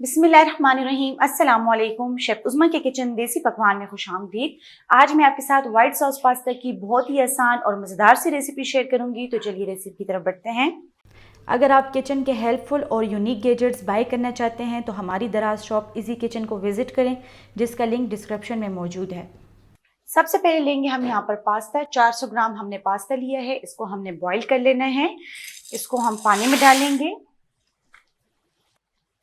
बिस्मिल्लाहिर्रहमानिर्रहीम। अस्सलाम वालेकुम। शेफ उज़्मा के किचन देसी पकवान में खुशामदीद। आज मैं आपके साथ वाइट सॉस पास्ता की बहुत ही आसान और मज़ेदार सी रेसिपी शेयर करूंगी। तो चलिए रेसिपी की तरफ बढ़ते हैं। अगर आप किचन के हेल्पफुल और यूनिक गैजेट्स बाय करना चाहते हैं तो हमारी दराज शॉप इजी किचन को विजिट करें, जिसका लिंक डिस्क्रिप्शन में मौजूद है। सबसे पहले लेंगे हम यहाँ पर पास्ता। 400 ग्राम हमने पास्ता लिया है, इसको हमने बॉईल कर लेना है। इसको हम पानी में डालेंगे।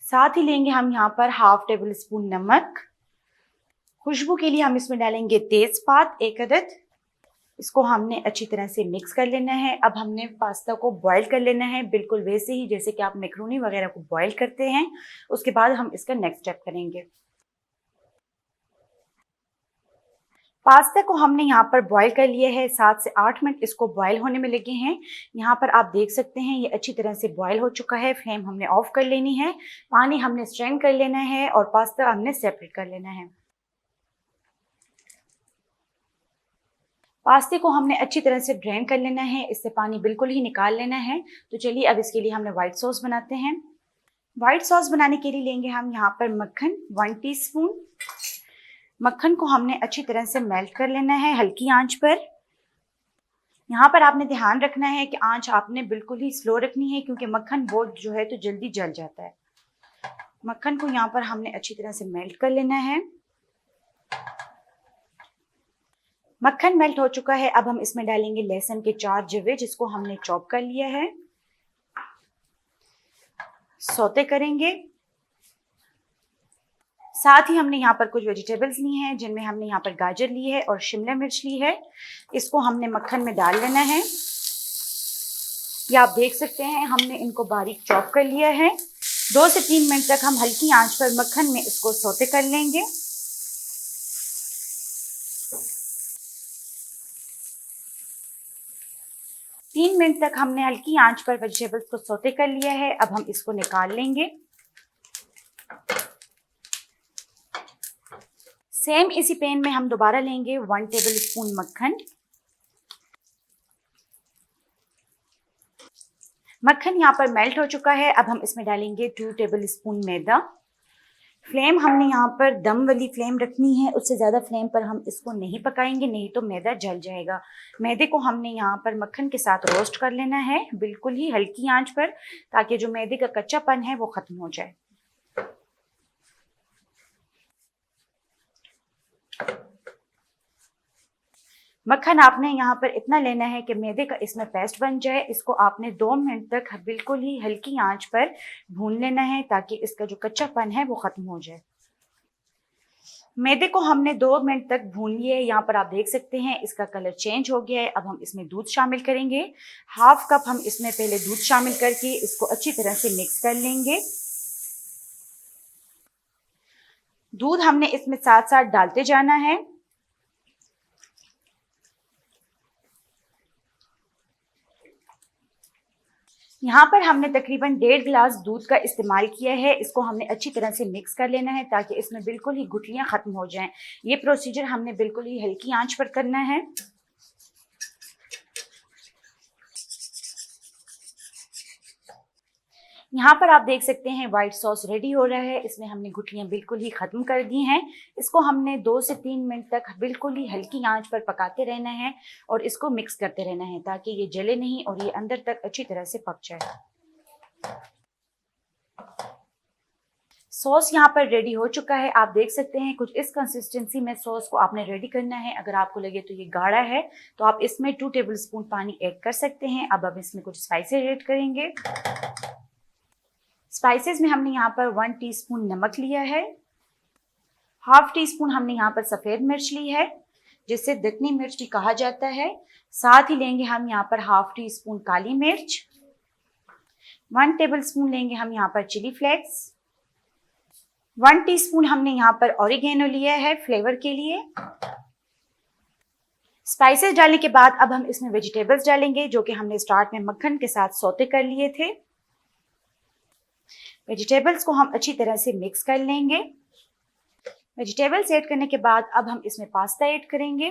साथ ही लेंगे हम यहाँ पर हाफ टेबल स्पून नमक। खुशबू के लिए हम इसमें डालेंगे तेजपात 1 अदद। इसको हमने अच्छी तरह से मिक्स कर लेना है। अब हमने पास्ता को बॉईल कर लेना है, बिल्कुल वैसे ही जैसे कि आप मैक्रोनी वगैरह को बॉईल करते हैं। उसके बाद हम इसका नेक्स्ट स्टेप करेंगे। पास्ता को हमने यहाँ पर बॉईल कर लिया है। 7 से 8 मिनट इसको बॉईल होने में लगे हैं। यहाँ पर आप देख सकते हैं ये अच्छी तरह से बॉईल हो चुका है। फ्लेम हमने ऑफ कर लेनी है। पानी हमने स्ट्रेन कर लेना है और पास्ता हमने सेपरेट कर लेना है। पास्ते को हमने अच्छी तरह से ड्रेन कर लेना है, इससे पानी बिल्कुल ही निकाल लेना है। तो चलिए अब इसके लिए हमने व्हाइट सॉस बनाते हैं। व्हाइट सॉस बनाने के लिए लेंगे हम यहाँ पर मक्खन 1 टीस्पून। मक्खन को हमने अच्छी तरह से मेल्ट कर लेना है हल्की आंच पर। यहाँ पर आपने ध्यान रखना है कि आंच आपने बिल्कुल ही स्लो रखनी है, क्योंकि मक्खन बहुत जो है तो जल्दी जल जाता है। मक्खन को यहाँ पर हमने अच्छी तरह से मेल्ट कर लेना है। मक्खन मेल्ट हो चुका है। अब हम इसमें डालेंगे लहसुन के 4 जवे, जिसको हमने चॉप कर लिया है। सौते करेंगे। साथ ही हमने यहाँ पर कुछ वेजिटेबल्स ली हैं, जिनमें हमने यहाँ पर गाजर ली है और शिमला मिर्च ली है। इसको हमने मक्खन में डाल लेना है। ये आप देख सकते हैं हमने इनको बारीक चॉप कर लिया है। 2 से 3 मिनट तक हम हल्की आंच पर मक्खन में इसको सौते कर लेंगे। तीन मिनट तक हमने हल्की आंच पर वेजिटेबल्स को सौते कर लिया है। अब हम इसको निकाल लेंगे। सेम इसी पैन में हम दोबारा लेंगे 1 टेबल स्पून मक्खन। मक्खन यहाँ पर मेल्ट हो चुका है। अब हम इसमें डालेंगे 2 टेबल स्पून मैदा। फ्लेम हमने यहाँ पर दम वाली फ्लेम रखनी है, उससे ज़्यादा फ्लेम पर हम इसको नहीं पकाएंगे, नहीं तो मैदा जल जाएगा। मैदे को हमने यहाँ पर मक्खन के साथ रोस्ट कर लेना है, बिल्कुल ही हल्की आंच पर, ताकि जो मैदे का कच्चापन है वो खत्म हो जाए। मक्खन आपने यहाँ पर इतना लेना है कि मैदे का इसमें पेस्ट बन जाए। इसको आपने 2 मिनट तक बिल्कुल ही हल्की आंच पर भून लेना है, ताकि इसका जो कच्चापन है वो खत्म हो जाए। मैदे को हमने 2 मिनट तक भून लिया है। यहाँ पर आप देख सकते हैं इसका कलर चेंज हो गया है। अब हम इसमें दूध शामिल करेंगे। हाफ कप हम इसमें पहले दूध शामिल करके इसको अच्छी तरह से मिक्स कर लेंगे। दूध हमने इसमें साथ साथ डालते जाना है। यहाँ पर हमने तकरीबन 1.5 गिलास दूध का इस्तेमाल किया है। इसको हमने अच्छी तरह से मिक्स कर लेना है, ताकि इसमें बिल्कुल ही गुठलियाँ ख़त्म हो जाएं। ये प्रोसीजर हमने बिल्कुल ही हल्की आंच पर करना है। यहाँ पर आप देख सकते हैं व्हाइट सॉस रेडी हो रहा है। इसमें हमने गुठलियाँ बिल्कुल ही ख़त्म कर दी हैं। इसको हमने 2 से 3 मिनट तक बिल्कुल ही हल्की आंच पर पकाते रहना है और इसको मिक्स करते रहना है, ताकि ये जले नहीं और ये अंदर तक अच्छी तरह से पक जाए। सॉस यहाँ पर रेडी हो चुका है। आप देख सकते हैं कुछ इस कंसिस्टेंसी में सॉस को आपने रेडी करना है। अगर आपको लगे तो ये गाढ़ा है तो आप इसमें 2 टेबल स्पून पानी ऐड कर सकते हैं। अब हम इसमें कुछ स्पाइसेस ऐड करेंगे। स्पाइसेस में हमने यहाँ पर 1 टीस्पून नमक लिया है। हाफ टी स्पून हमने यहाँ पर सफ़ेद मिर्च ली है, जिसे दक्कनी मिर्च भी कहा जाता है। साथ ही लेंगे हम यहाँ पर हाफ टी स्पून काली मिर्च। 1 टेबल स्पून लेंगे हम यहाँ पर चिली फ्लेक्स। 1 टीस्पून हमने यहाँ पर ऑरिगेनो लिया है फ्लेवर के लिए। स्पाइसेस डालने के बाद अब हम इसमें वेजिटेबल्स डालेंगे, जो कि हमने स्टार्ट में मक्खन के साथ सौते कर लिए थे। वेजिटेबल्स को हम अच्छी तरह से मिक्स कर लेंगे। वेजिटेबल्स ऐड करने के बाद अब हम इसमें पास्ता ऐड करेंगे।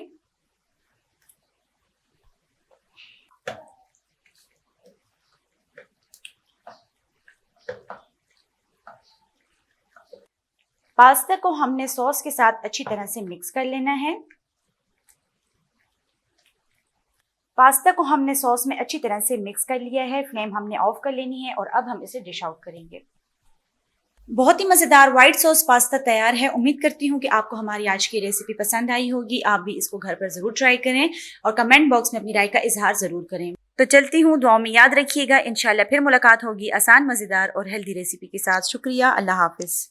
पास्ता को हमने सॉस के साथ अच्छी तरह से मिक्स कर लेना है। पास्ता को हमने सॉस में अच्छी तरह से मिक्स कर लिया है। फ्लेम हमने ऑफ कर लेनी है और अब हम इसे डिश आउट करेंगे। बहुत ही मज़ेदार व्हाइट सॉस पास्ता तैयार है। उम्मीद करती हूँ कि आपको हमारी आज की रेसिपी पसंद आई होगी। आप भी इसको घर पर ज़रूर ट्राई करें और कमेंट बॉक्स में अपनी राय का इजहार ज़रूर करें। तो चलती हूँ, दुआओं में याद रखिएगा। इंशाल्लाह फिर मुलाकात होगी आसान, मज़ेदार और हेल्दी रेसिपी के साथ। शुक्रिया, अल्लाह हाफिज़।